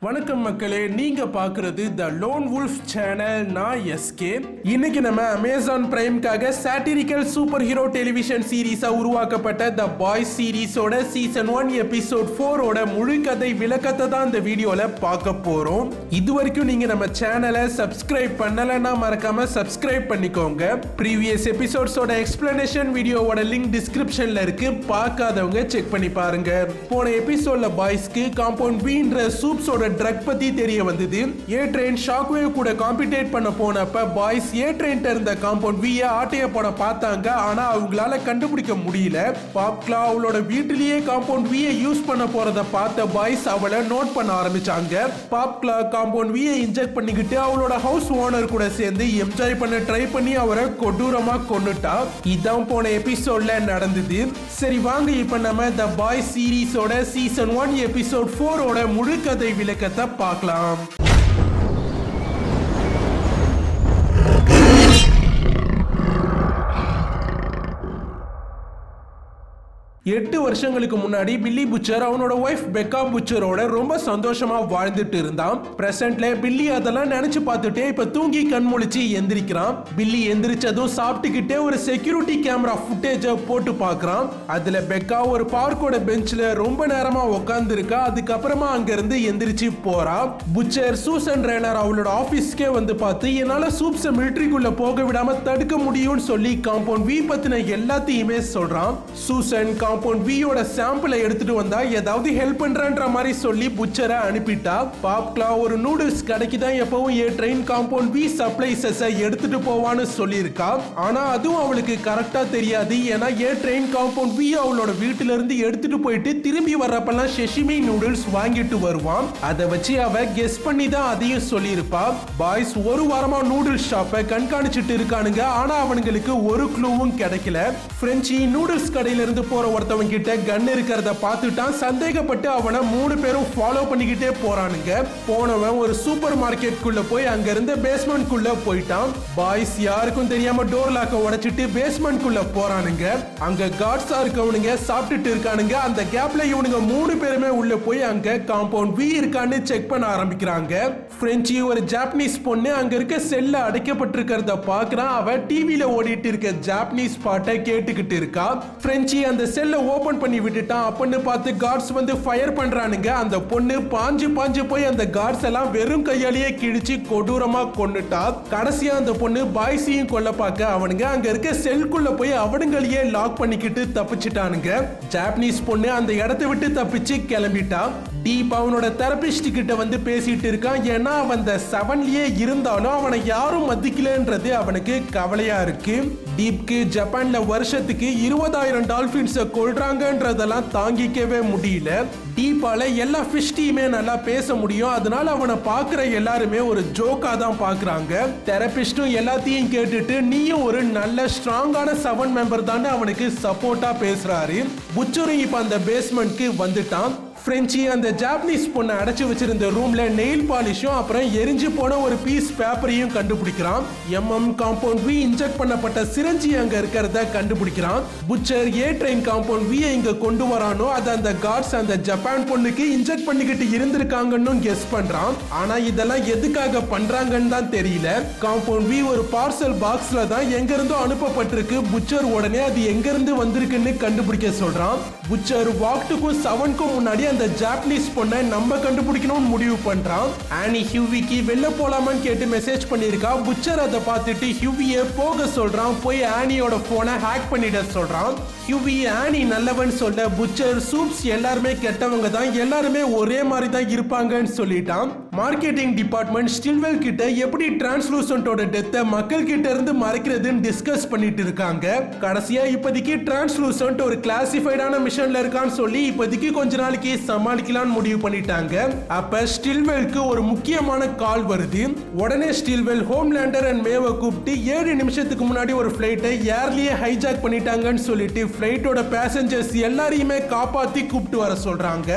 வணக்கம் மக்களே, நீங்க பாக்குறது த லோன் வுல்ஃப் சேனல். நான் எஸ்கே. இன்னைக்கு நம்ம அமேசான் பிரைம்காக சாட்டிரிக்கல் சூப்பர் ஹீரோ டெலிவிஷன் சீரீஸா உருவாக்கப்பட்ட த பாய்ஸ் சீரீஸோட சீசன் 1 எபிசோட் 4 முழு கதை விளக்கத்தை தான் இந்த வீடியோல பார்க்க போறோம். இது வரைக்கும் நீங்க நம்ம சேனலை சப்ஸ்கிரைப் பண்ணலன்னா மறக்காம சப்ஸ்கிரைப் பண்ணிக்கோங்க. ப்ரீவியஸ் எபிசோட்ஸோட எக்ஸ்பிளனேஷன் வீடியோவோட லிங்க் டிஸ்கிரிப்ஷன்ல இருக்கு, பார்க்காதவங்க செக் பண்ணி பாருங்க. போன எபிசோட்ல பாய்ஸ்க்கு காம்பவுண்ட் பீன்ற சூப்ஸோட ட்ரக் பத்தி தெரிய வந்தது. ஏ ட்ரெயின் ஷாக்வேவ் கூட காம்பீட் பண்ண போனப்ப பாய்ஸ் ஏ ட்ரெயின் இருந்த காம்பவுண்ட் வியை ஆட்டைய போட பார்த்தாங்க. ஆனா அவங்களால கண்டுபிடிக்க முடியல. பாப்க்லா அவளோட வீட்டிலேயே காம்பவுண்ட் வியை யூஸ் பண்ண போறத பார்த்த பாய்ஸ் அவளை நோட் பண்ண ஆரம்பிச்சாங்க. பாப்க்லா காம்பவுண்ட் வியை இன்ஜெக்ட் பண்ணிக்கிட்டு அவளோட ஹவுஸ் ஓனர் கூட சேர்ந்து என்ஜாய் பண்ண ட்ரை பண்ணி அவரை கொடூரமா கொன்னுட்டா. இதான் போன எபிசோட்ல நடந்தது. சரி வாங்க இப்ப நம்ம த பாய்ஸ் சீரீஸோட சீசன் 1 எபிசோட் 4 முழு கதை விளக்கத்தை பார்க்கலாம். 8 வருஷங்களுக்கு முன்னாடி பில்லி புச்சர் அவனோட ஒய்ஃப் பெக்கா புச்சரோட ரொம்ப சந்தோஷமா வாழ்ந்துட்டு இருந்தான். பிரசன்ட்ல பில்லி அதெல்லாம் நினைச்சு பார்த்துட்டே இப்ப தூங்கி கண் முழிச்சு எந்திரிக்கிறான். பில்லி எந்திரிச்சதும் சாப்பிட்டுக்கிட்டே ஒரு செக்யூரிட்டி கேமரா ஃபுட்டேஜ போட்டு பார்க்கறான். அதுல பெக்கா ஒரு பார்க்கோட பெஞ்ச்ல ரொம்ப நேரமா உட்கார்ந்து இருக்கா. அதுக்கப்புறமா அங்க இருந்து எந்திரிச்சு போறா. புச்சர் சூசன் ரேனர் அவளோட ஆபீஸ்க்கே வந்து பார்த்து என்னால சூப்ஸ மிலிட்டரிக்குள்ள போக விடாம தடுக்க முடியும்னு சொல்லி காம்பவுண்ட் வி பத்தின எல்லாத்தையுமே சொல்றான். சூசன் காம்பவுண்ட் வியோட சாம்பிளை எடுத்துட்டு வந்தா ஏதாவது ஹெல்ப் பண்றன்ற மாதிரி சொல்லி புச்சரை அனுப்பிட்டா. பாப்க்லா ஒரு நூடுல்ஸ் கடைக்கு தான் எப்பவும் ஏ ட்ரெயின் காம்பவுண்ட் வி சப்ளைசஸ் எடுத்துட்டு போவான்னு சொல்லியிருக்கா. ஆனா அதுவும் அவளுக்கு கரெக்டா தெரியாது. ஏன்னா ஏ ட்ரெயின் காம்பவுண்ட் வி அவளோட வீட்டுல இருந்து எடுத்துட்டு போயிட்டு திரும்பி வர்றப்பெல்லாம் ஷெஷிமி நூடுல்ஸ் வாங்கிட்டு வருவான். அதை வச்சு அவ கெஸ் பண்ணி தான் அதையும் சொல்லியிருப்பா. பாய்ஸ் ஒரு வாரமா நூடுல்ஸ் ஷாப்பை கண்காணிச்சுட்டு இருக்கானுங்க. ஆனா அவனுங்களுக்கு ஒரு க்ளூவும் கிடைக்கல. பிரெஞ்சி நூடுல்ஸ் கடையில இருந்து போற ஒருத்தவங்க கிட்ட கன் இருக்கிறத பார்த்துட்டான். சந்தேகப்பட்டு அவனை 3 பேரும் ஃபாலோ பண்ணிக்கிட்டே போறானுங்க. போனவன் ஒரு சூப்பர் மார்க்கெட் குள்ள போய் அங்க இருந்த பேஸ்மெண்ட் குள்ள போயிட்டான். பாய்ஸ் யாருக்கும் தெரியாம டோர் லாக்க உடைச்சிட்டு பேஸ்மெண்ட் குள்ள போறானுங்க. அங்க கார்ட்ஸா இருக்கவனுங்க சாப்பிட்டுட்டு இருக்கானுங்க. அந்த கேப்ல இவனுங்க 3 பேருமே உள்ள போய் அங்க காம்பவுண்ட் வி இருக்கான்னு செக் பண்ண ஆரம்பிக்கிறாங்க. பிரெஞ்சி ஒரு ஜாப்பனீஸ் பொண்ணு அங்க இருக்க செல்ல அடைக்கப்பட்டிருக்கிறத பாக்குறான். அவ டிவில ஓடிட்டு இருக்க ஜாப்பனீஸ் பாட்டை கேட்டுக்கிட்டு இருக்கா. பிரெஞ்சி அந்த செல்ல ஓபன் பண்ணி விட்டுட்டான். அப்படின்னு பார்த்து கார்ட்ஸ் வந்து ஃபயர் பண்றானுங்க. அந்த பொண்ணு பாஞ்சு போய் அந்த கார்ட்ஸ் எல்லாம் வெறும் கையாலேயே கிழிச்சு கொடூரமா கொன்னுட்டா. கடைசியா அந்த பொண்ணு பாய்ஸையும் கொல்ல பார்க்க அவனுங்க அங்க இருக்க செல்குள்ள போய் அவனுங்களையே லாக் பண்ணிக்கிட்டு தப்பிச்சிட்டானுங்க. ஜாப்பனீஸ் பொண்ணு அந்த இடத்தை விட்டு தப்பிச்சு கிளம்பிட்டா. டீப் அவனோட தெரபிஸ்ட் கிட்ட வந்து பேசிட்டு இருக்கான். ஏன்னா அவன் அந்த 7லயே இருந்தாலும் அவனை யாரும் மதிக்கலன்றது அவனுக்கு கவலையா இருக்கு. டீப்க்கு ஜப்பான்ல வருஷத்துக்கு 20,000 டால்பின்ஸை கொல்றாங்கன்றதெல்லாம் தாங்கிக்கவே முடியல. டீப்பால எல்லா ஃபிஷ் டீமே நல்லா பேச முடியும். அதனால அவனை பார்க்குற எல்லாருமே ஒரு ஜோக்கா தான் பார்க்குறாங்க. தெரபிஸ்டும் எல்லாத்தையும் கேட்டுட்டு நீயும் ஒரு நல்ல ஸ்ட்ராங்கான 7 மெம்பர் தானே அவனுக்கு சப்போர்ட்டா பேசுறாரு. புச்சரும் இப்ப அந்த பேஸ்மெண்ட்க்கு வந்துட்டான். பிரெஞ்சி அந்த ஜாப்பனீஸ் பொண்ணை அடைச்சு வச்சிருந்த ரூம்ல நெயில் பாலிஷும் அப்புறம் எரிஞ்சு போன ஒரு பீஸ் பேப்பரையும் கண்டுபிடிக்கிறான். காம்பவுண்ட் வி இன்ஜெக்ட் பண்ணப்பட்ட சிரஞ்சி அங்க இருக்கிறத கண்டுபிடிக்கிறான். புச்சர் ஏ ட்ரெயின் காம்பவுண்ட் வி இங்க கொண்டு வரானோ அது அந்த கார்ட்ஸ் அந்த ஜப்பான் பொண்ணுக்கு இன்ஜெக்ட் பண்ணிக்கிட்டு இருந்திருக்காங்கன்னு கெஸ் பண்றான். ஆனா இதெல்லாம் எதுக்காக பண்றாங்கன்னு தான் தெரியல. காம்பவுண்ட் வி ஒரு பார்சல் பாக்ஸ்ல தான் எங்க இருந்தோ அனுப்பப்பட்டிருக்கு. புச்சர் உடனே அது எங்க இருந்து வந்திருக்குன்னு கண்டுபிடிக்க சொல்றான். புச்சர் வாக்டுக்கும் 7க்கும் முன்னாடி அந்த ஜாப்பனீஸ் பொண்ணை நம்ம கண்டுபிடிக்கணும்னு முடிவு பண்றான். ஆனி ஹியூவிக்கு வெளில போலாமான்னு கேட்டு மெசேஜ் பண்ணிருக்கா. புச்சர் அதை பார்த்துட்டு ஹியூவியை போக சொல்றான். போய் ஆனியோட போனை ஹேக் பண்ணிட சொல்றான். ஹியூவி ஆனி நல்லவன் சொல்ல புச்சர் சூப்ஸ் எல்லாருமே கெட்டவங்க தான், எல்லாருமே ஒரே மாதிரி தான் இருப்பாங்கன்னு சொல்லிட்டான். மார்க்கெட்டிங் டிபார்ட்மெண்ட் ஸ்டில்வெல் கிட்ட எப்படி டிரான்ஸ்லூசன்ட்டோட டெத்தை மக்கள் கிட்ட இருந்து மறைக்கிறதுன்னு டிஸ்கஸ் பண்ணிட்டு இருக்காங்க. கடைசியா இப்போதைக்கு டிரான்ஸ்லூசன்ட் ஒரு கிளாசிஃபைடான மிஷன்ல இருக்கான்னு சொல்லி இப்போதைக்கு கொஞ்ச நாளைக்கு சமாளிக்கலாம்னு முடிவு பண்ணிட்டாங்க. அப்ப ஸ்டில்வெல்க்கு ஒரு முக்கியமான கால் வருது. உடனே ஸ்டில்வெல் ஹோம்லேண்டர் அண்ட் மேவை கூப்பிட்டு 7 நிமிஷத்துக்கு முன்னாடி ஒரு ஃபிளைட்டை ஏர்லயே ஹைஜாக் பண்ணிட்டாங்கன்னு சொல்லிட்டு ஃபிளைட்டோட பேசஞ்சர்ஸ் எல்லாரையுமே காப்பாத்தி கூப்பிட்டு வர சொல்றாங்க.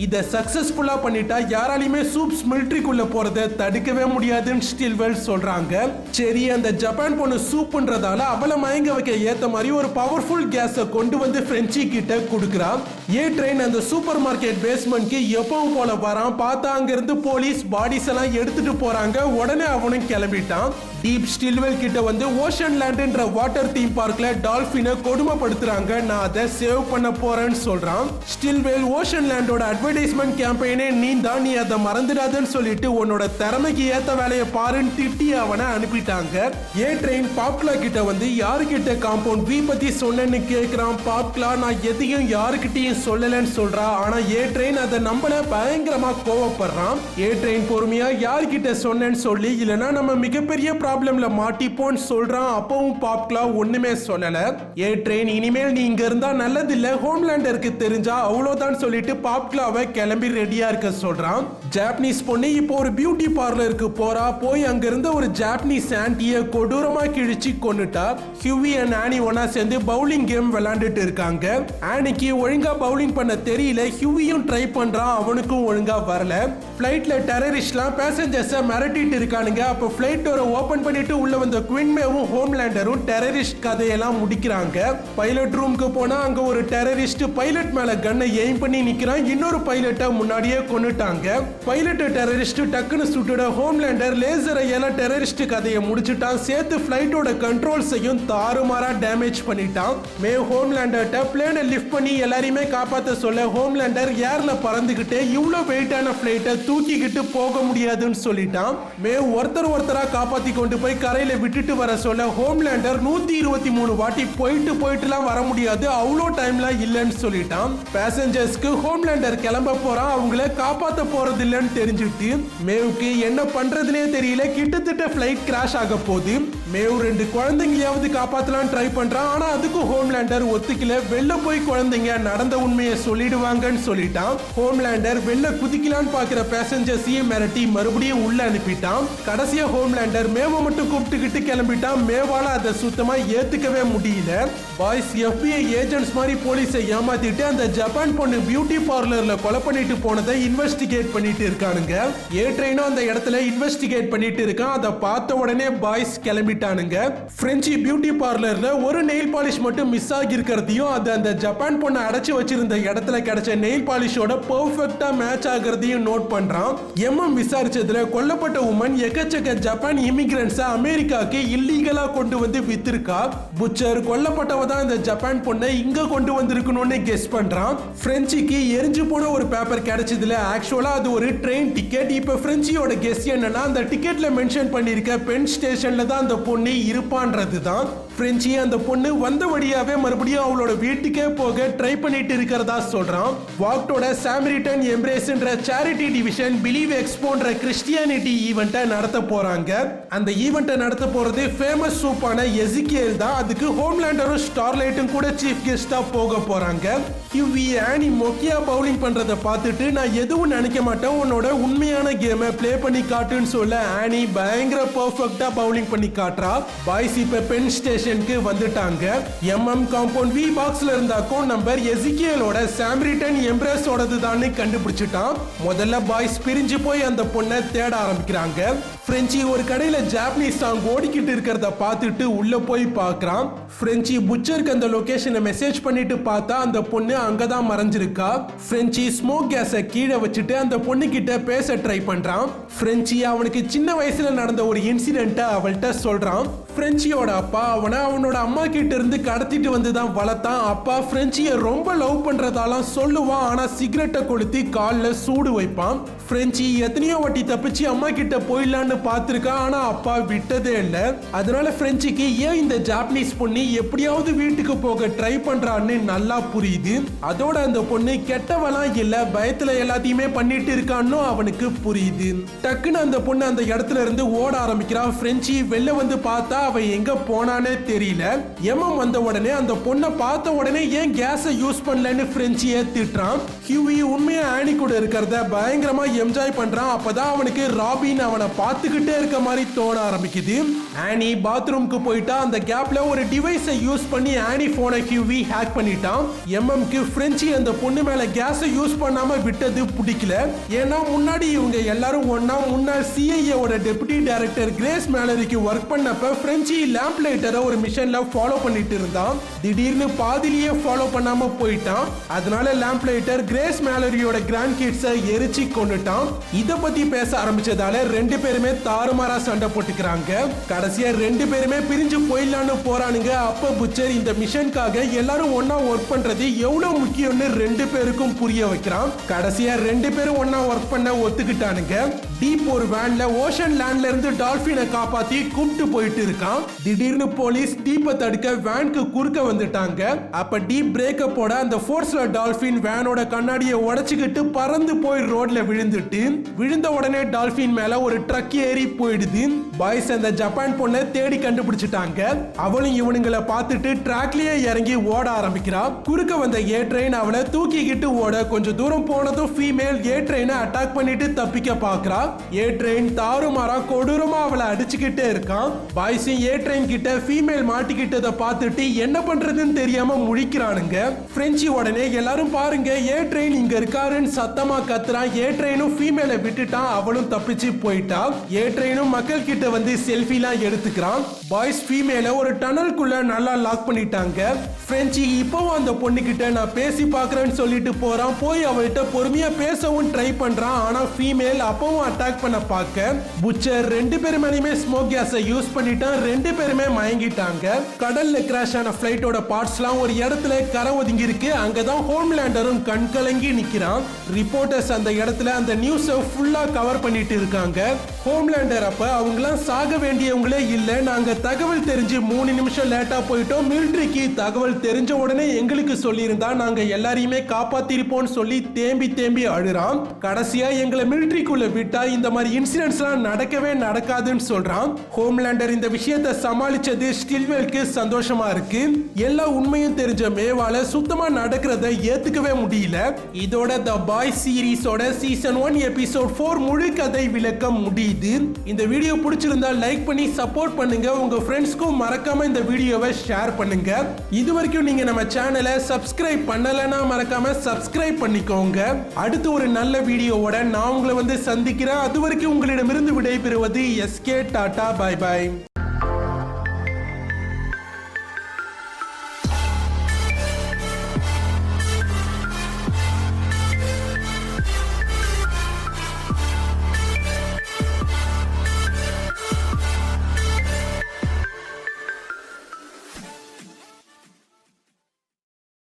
இதை சக்சஸ்ஃபுல்லா பண்ணிட்டா யாராலையுமே சூப்ஸ் மிலிட்டரிக்குள்ள போறதை தடுக்கவே முடியாதுன்னு ஸ்டில்வெல் சொல்றாங்க. சரி, அந்த ஜப்பான் பொண்ணு சூப்ன்றதால அவளை மயங்க வைக்க ஏத்த மாதிரி ஒரு பவர்ஃபுல் கேஸை கொண்டு வந்து பிரெஞ்சி கிட்ட கொடுக்குறா. ஏ ட்ரெயின் அந்த சூப்பர் மார்க்கெட் சைட் பேஸ்மெண்ட்க்கு எப்பவும் போல வரான். பார்த்தா அங்க இருந்து போலீஸ் பாடிஸ் எல்லாம் எடுத்துட்டு போறாங்க. உடனே அவனும் கிளம்பிட்டான். டீப் ஸ்டில்வெல் கிட்ட வந்து ஓஷன் லேண்ட்ன்ற வாட்டர் தீம் பார்க்ல டால்பினை கொடுமைப்படுத்துறாங்க. நான் அதை சேவ் பண்ண போறேன்னு சொல்றான். ஸ்டில்வெல் ஓஷன் லேண்டோட அட்வர்டைஸ்மெண்ட் கேம்பெயினே நீ அதை மறந்துடாதன்னு சொல்லிட்டு உன்னோட திறமைக்கு ஏத்த வேலையை பாருன்னு திட்டி அவனை அனுப்பிட்டாங்க. ஏ ட்ரெயின் பாப்லா கிட்ட வந்து யாருக்கிட்ட காம்பவுண்ட் வி பத்தி சொன்னேன்னு கேக்குறான். பாப்லா நான் எதையும் யாருக்கிட்டையும் சொல்லலன்னு சொல்றா. ஆனா ஏ ட்ரெயின் அதை நம்பல, பயங்கரமா கோவப்படுறான். ஏ ட்ரெயின் பொறுமையா யாருக்கிட்ட சொன்னேன்னு சொல்லி இல்லனா நம்ம மிகப்பெரிய ப்ராப்ளம்ல மாட்டிப்போன்னு சொல்றான். அப்பவும் பாப்லா ஒண்ணுமே சொல்லல. ஏ ட்ரெயின் இனிமேல் நீ இங்க இருந்தா நல்லது இல்ல, ஹோம்லேண்டருக்கு தெரிஞ்சா அவ்வளவுதான் சொல்லிட்டு பாப்லாவை கிளம்பி ரெடியா இருக்க சொல்றான். ஜாப்பனீஸ் பொண்ணு இப்போ ஒரு பியூட்டி பார்லருக்கு போறா. போய் அங்க இருந்த ஒரு ஜாப்பனீஸ் ஆன்ட்டிய கொடூரமா கிழிச்சு கொன்னுட்டா. ஹியூவி அண்ட் ஆனி ஒன்னா சேர்ந்து பவுலிங் கேம் விளையாண்டுட்டு இருக்காங்க. ஆனிக்கு ஒழுங்கா பவுலிங் பண்ண தெரியல. ஹியூவியும் ட்ரை பண்றான், அவனுக்கும் ஒழுங்கா வரல. ஃபிளைட்ல டெரரிஸ்ட்லாம் பேசஞ்சர்ஸை மிரட்டிட்டு இருக்கானுங்க. அப்போ ஃபிளைட் டோரை ஓபன் பண்ணிட்டு உள்ள வந்த குவின்மேவும் ஹோம்லேண்டரும் டெரரிஸ்ட் கதையெல்லாம் முடிக்கிறாங்க. பைலட் ரூமுக்கு போனா அங்க ஒரு டெரரிஸ்ட் பைலட் மேல கன்னை எய்ம் பண்ணி நிக்கிறான். இன்னொரு பைலட்டை முன்னாடியே கொன்னுட்டாங்க. பைலட் டெரரிஸ்ட் டக்குன்னு சுட்டுட ஹோம்லேண்டர் லேசரை எல்லாம் டெரரிஸ்ட் கதையை முடிச்சுட்டான். சேர்த்து ஃபிளைட்டோட கண்ட்ரோல்ஸையும் தாறுமாறா டேமேஜ் பண்ணிட்டான். மே ஹோம்லேண்டர்ட்ட பிளேனை லிஃப்ட் பண்ணி எல்லாரையுமே காப்பாத்த சொல்ல ஹோம்லேண்டர் ஏர்ல பறந்துகிட்டே இவ்வளவு வெயிட்டான பிளைட்டை தூக்கிக்கிட்டு போக முடியாதுன்னு சொல்லிட்டான். மே ஒருத்தரா காப்பாத்தி கொண்டு போய் கரையில விட்டுட்டு வர சொல்ல ஹோம்லேண்டர் 123 வாட்டி போயிட்டுலாம் வர முடியாது, அவ்வளோ டைம்லாம் இல்லைன்னு சொல்லிட்டான். பேசஞ்சர்ஸ்க்கு ஹோம்லேண்டர் கிளம்ப போறான், அவங்கள காப்பாத்த போறது இல்லைன்னு தெரிஞ்சுட்டு மேவுக்கு என்ன பண்றதுனே தெரியல. கிட்டத்தட்ட பிளைட் கிராஷ் ஆக போகுது. மேவ் 2 குழந்தைங்களையாவது காப்பாத்தலாம் ட்ரை பண்றான். ஆனா அதுக்கு ஹோம்லேண்டர் ஒத்துக்கல. வெளில போய் குழந்தைங்க நடந்த உண்மையை சொல்லிடுவாங்கன்னு சொல்லிட்டான். ஹோம்லேண்டர் வெளில குதிக்கலான்னு பாக்குற பேசஞ்சர்ஸையும் மிரட்டி மறுபடியும் உள்ள அனுப்பிட்டான். கடைசியா ஹோம்லேண்டர் மேவை மட்டும் கூப்பிட்டுக்கிட்டு கிளம்பிட்டான். மேவால அதை சுத்தமா ஏத்துக்கவே முடியல. பாய்ஸ் FBI ஏஜென்ட்ஸ் மாதிரி போலீஸை ஏமாத்திட்டு அந்த ஜப்பான் பொண்ணு பியூட்டி பார்லர்ல கொலை பண்ணிட்டு போனதை இன்வெஸ்டிகேட் பண்ணிட்டு இருக்கானுங்க. ஏ ட்ரெயினும் அந்த இடத்துல இன்வெஸ்டிகேட் பண்ணிட்டு இருக்கான். அதை பார்த்த உடனே பாய்ஸ் கிளம்பிட்டானுங்க. பிரெஞ்சு பியூட்டி பார்லர்ல ஒரு நெயில் பாலிஷ் மட்டும் மிஸ் ஆகி இருக்கிறதையும் அது அந்த ஜப்பான் பொண்ணை அடைச்சு வச்சிருந்த இடத்துல கிடைச்ச நெயில் பாலிஷோட பெர்ஃபெக்ட்டா மேட்ச் ஆகிறதையும் நோட் பண்றான். விசாரிச்சதுல கொல்லப்பட்ட உமன் எக்கச்சக்க ஜப்பான் இமிகிரண்ட்ஸை அமெரிக்காக்கு இல்லீகலா கொண்டு வந்து வித்திருக்கா. புச்சர் கொல்லப்பட்டவ தான் இந்த ஜப்பான் பொண்ணை இங்க கொண்டு வந்திருக்கணும்னு கெஸ் பண்றான். பிரெஞ்சுக்கு எரிஞ்சு போன ஒரு பேப்பர் கிடைச்சதுல ஆக்சுவலா அது ஒரு ட்ரெயின் டிக்கெட். இப்ப பிரெஞ்சியோட கெஸ் என்னன்னா அந்த டிக்கெட்ல மென்ஷன் பண்ணிருக்க பென் ஸ்டேஷன்ல தான் அந்த பொண்ணு இருப்பான்றது தான். பிரெஞ்சி அந்த பொண்ணு வந்த வழியாவே மறுபடியும் அவளோட வீட்டுக்கே போக ட்ரை பண்ணிட்டு இருக்கிறதா சொல்றான். வாக்டோட சாமரிட்டன் எம்ப்ரேஸ்ன்ற சேரிட்டி டிவிஷன் பிலீவ் எக்ஸ்போன்ற கிறிஸ்டியானிட்டி ஈவெண்ட்டை நடத்த போறாங்க. அந்த ஈவெண்ட்டை நடத்த போறது ஃபேமஸ் சூப்பான எசிகியல் தான். அதுக்கு ஹோம்லேண்டரும் ஸ்டார்லைட்டும் கூட சீஃப் கெஸ்டா போக போறாங்க. ஹியூவி ஆனி மொக்கியா பவுலிங் பண்றதை பார்த்துட்டு நான் எதுவும் நினைக்க மாட்டேன், உன்னோட உண்மையான கேமை பிளே பண்ணி காட்டுன்னு சொல்ல ஆனி பயங்கர பெர்ஃபெக்ட்டா பவுலிங் பண்ணி காட்டுறா. பாய்ஸ் இப்ப பென் ஸ்டேஷனுக்கு வந்துட்டாங்க. காம்பவுண்ட் வி பாக்ஸ்ல இருந்த அக்கவுண்ட் நம்பர் எசிகியலோட சாமரிட்டன் எம்ப்ரேஸோடது தான் கண்டுபிடிச்சிட்டான். முதல்ல பாய்ஸ் பிரிஞ்சு போய் அந்த பொண்ணை தேட ஆரம்பிக்கிறாங்க. பிரெஞ்சி ஒரு கடையில ஜாப்பனீஸ் சாங் ஓடிக்கிட்டு இருக்கிறத பார்த்துட்டு உள்ள போய் பார்க்கறான். பிரெஞ்சி புச்சருக்கு அந்த லொகேஷனை மெசேஜ் பண்ணிட்டு பார்த்தா அந்த பொண்ணு அங்கதான் மறைஞ்சிருக்கா. பிரெஞ்சி ஸ்மோக் கேஸை கீழே வச்சுட்டு அந்த பொண்ணு கிட்ட பேச ட்ரை பண்றான். பிரெஞ்சி அவனுக்கு சின்ன வயசுல நடந்த ஒரு இன்சிடென்ட்டை அவள்கிட்ட சொல்றான். பிரெஞ்சியோட அப்பா அவனோட அம்மா கிட்ட இருந்து கடத்திட்டு வந்துதான் வளர்த்தான். அப்பா பிரெஞ்சிய ரொம்ப லவ் பண்றதாலாம் சொல்லுவான். ஆனா சிகரெட்டை கொளுத்தி கால்ல சூடு வைப்பான். பிரெஞ்சி எத்தனையோ வாட்டி தப்பிச்சு அம்மா கிட்ட போயிடலான்னு பார்த்திருக்கான். ஆனா அப்பா விட்டதே இல்ல. அதனால பிரெஞ்சிக்கு ஏன் இந்த ஜாப்பனீஸ் பொண்ணு எப்படியாவது வீட்டுக்கு போக ட்ரை பண்றான்னு நல்லா புரியுது. அதோட அந்த பொண்ணு கெட்டவெல்லாம் இல்ல, பயத்துல எல்லாத்தையுமே பண்ணிட்டு இருக்கான்னு அவனுக்கு புரியுது. டக்குன்னு அந்த பொண்ணு அந்த இடத்துல இருந்து ஓட ஆரம்பிக்கிறான். பிரெஞ்சி வெளில வந்து பார்த்தா அவ எங்க போனானே தெரியல. வந்த உடனே அந்த பொண்ணை பார்த்த உடனே ஏன் கேஸை யூஸ் பண்ணலன்னு பிரெஞ்சியை திட்டுறான். ஹியூவி உண்மையா ஆனி கூட இருக்கிறத பயங்கரமா என்ஜாய் பண்றான். அப்பதான் அவனுக்கு ராபின் அவனை பார்த்துக்கிட்டே இருக்க மாதிரி தோண ஆரம்பிக்குது. ஆனி பாத்ரூம்க்கு போயிட்டா. அந்த கேப்ல ஒரு டிவைஸை யூஸ் பண்ணி ஆனி போனை கியூவி ஹேக் பண்ணிட்டான். எம்எம்க்கு பிரெஞ்சி அந்த பொண்ணு மேல கேஸை யூஸ் பண்ணாம விட்டது பிடிக்கல. ஏன்னா முன்னாடி இவங்க எல்லாரும் ஒன்னா முன்னாள் சிஐஏ ஓட டெபுட்டி டைரக்டர் கிரேஸ் மேலரிக்கு ஒர்க் பண்ணப்ப பிரெஞ்சி லேம்ப் லைட்டரை ஒரு மிஷன்ல ஃபாலோ பண்ணிட்டு இருந்தான். திடீர்னு பாதிலேயே ஃபாலோ பண்ணாம போயிட்டான். அதனால லேம்ப் லைட்டர் கிரேஸ் மேலரியோட கிராண்ட் கிட்ஸை எரிச்சு கொண்டுட்டான். இத பத்தி பேச ஆரம்பிச்சதால ரெண்டு பேருமே தாறுமாறா சண்டை போட்டுக்கிறாங்க. கடைசியா ரெண்டு பேருமே பிரிஞ்சு போயிடலான்னு போறானுங்க. அப்ப புச்சர் இந்த மிஷனுக்காக எல்லாரும் ஒன்னா ஒர்க் பண்றது எவ்வளவு முக்கியம்னு ரெண்டு பேருக்கும் புரிய வைக்கிறான். கடைசியா ரெண்டு பேரும் ஒன்னா ஒர்க் பண்ண ஒத்துக்கிட்டானுங்க. டீப் ஒரு வேன்ல ஓஷன் லேண்ட்ல இருந்து டால்பினை காப்பாத்தி கூப்பிட்டு போயிட்டு இருக்கான். திடீர்னு போலீஸ் டீப்பை தடுக்க வேனுக்கு குறுக்க வந்துட்டாங்க. அப்ப டீப் பிரேக்கப் போட அந்த ஃபோர்ஸ்ல டால்பின் வேனோட கண்ணாடியை உடைச்சுக்கிட்டு பறந்து போய் ரோட்ல விழுந்துட்டு விழுந்த உடனே டால்பின் மேல ஒரு ட்ரக் ஏறி போயிடுது. பாய்ஸ் அந்த ஜப்பான் பொண்ணை தேடி கண்டுபிடிச்சிட்டாங்க. அவளும் இவனுங்களை பார்த்துட்டு ட்ராக்லயே இறங்கி ஓட ஆரம்பிக்கிறா. குறுக்க வந்த ஏ ட்ரெயின் அவளை தூக்கிக்கிட்டு ஓட கொஞ்சம் தூரம் போனதும் ஃபீமேல் ஏ ட்ரெயினை அட்டாக் பண்ணிட்டு தப்பிக்க பாக்குறா. ஏ ட்ரெயின் தாறுமாறா கொடூரமா அவளை அடிச்சுக்கிட்டே இருக்கான். பாய்ஸும் ஏ ட்ரெயின் கிட்ட ஃபீமேல் மாட்டிக்கிட்டதை பார்த்துட்டு என்ன பண்றதுன்னு தெரியாம முழிக்கிறானுங்க. பிரெஞ்சி உடனே எல்லாரும் பாருங்க ஏ ட்ரெயின் இங்க இருக்காருன்னு சத்தமா கத்துறான். ஏ ட்ரெயினும் ஃபீமேலை விட்டுட்டான். அவளும் தப்பிச்சு போயிட்டா. ஏ ட்ரெயினும் மக்கள் கிட்ட வந்து செல்ஃபிலாம் எடுத்துக்கிறான். பாய்ஸ் ஃபீமேல ஒரு டனலுக்குள்ள நல்லா லாக் பண்ணிட்டாங்க. பிரெஞ்சி இப்பவும் அந்த பொண்ணு கிட்ட நான் பேசி பாக்குறேன்னு சொல்லிட்டு போறான். போய் அவள்கிட்ட பொறுமையா பேசவும் ட்ரை பண்றான். ஆனா ஃபீமேல் அப்பவும் அட்டாக் பண்ண பார்க்க புச்சர் ரெண்டு பேர் மேலயுமே ஸ்மோக் கேஸை யூஸ் பண்ணிட்டான். ரெண்டு பேருமே மயங்கிட்டாங்க. கடல்ல கிராஷ் ஆன பிளைட்டோட பார்ட்ஸ்லாம் ஒரு இடத்துல கரை ஒதுங்கி இருக்கு. அங்கதான் ஹோம்லேண்டரும் கண் கலங்கி நிக்கிறான். ரிப்போர்ட்டர்ஸ் அந்த இடத்துல அந்த நியூஸை ஃபுல்லா கவர் பண்ணிட்டு இருக்காங்க. ஹோம்லேண்டர் அப்ப அவங்களாம் சாக வேண்டியவங்களே இல்ல, நாங்க தகவல் தெரிஞ்சு 3 நிமிஷம் லேட்டா போயிட்டோம். மிலிட்டரிக்கு தகவல் தெரிஞ்ச உடனே எங்களுக்கு சொல்லியிருந்தா நாங்க எல்லாரையுமே காப்பாத்திருப்போம்னு சொல்லி தேம்பி தேம்பி அழுறான். கடைசியா எங்களை மிலிட்டரிக்குள்ள விட்டா இந்த மாதிரி இன்சிடென்ட்ஸ்லாம் நடக்கவே நடக்காதுன்னு சொல்றான். ஹோம்லேண்டர் இந்த விஷயத்தை சமாளிச்சது ஸ்டில்வெல்க்கு சந்தோஷமா இருக்கு. எல்லா உண்மையும் தெரிஞ்ச மேவால சுத்தமா நடக்கிறத ஏத்துக்கவே முடியல. இதோட த பாய்ஸ் சீரிஸோட சீசன் 1 எபிசோட் 4 முழு கதை விளக்கம் முடியுது. இந்த வீடியோ பிடிச்சிருந்தா லைக் பண்ணி சப்போர்ட் பண்ணுங்க. உங்க ஃப்ரெண்ட்ஸ்க்கும் மறக்காம இந்த வீடியோவை ஷேர் பண்ணுங்க. இதுவரைக்கும் நீங்க நம்ம சேனலை சப்ஸ்கிரைப் பண்ணலனா மறக்காம சப்ஸ்கிரைப் பண்ணிக்கோங்க. அடுத்து ஒரு நல்ல வீடியோவோட நான் உங்களை வந்து சந்திக்கிறேன். அதுவரைக்கும் உங்களிடமிருந்து விடைபெறுவது எஸ்கே. Tata, by by.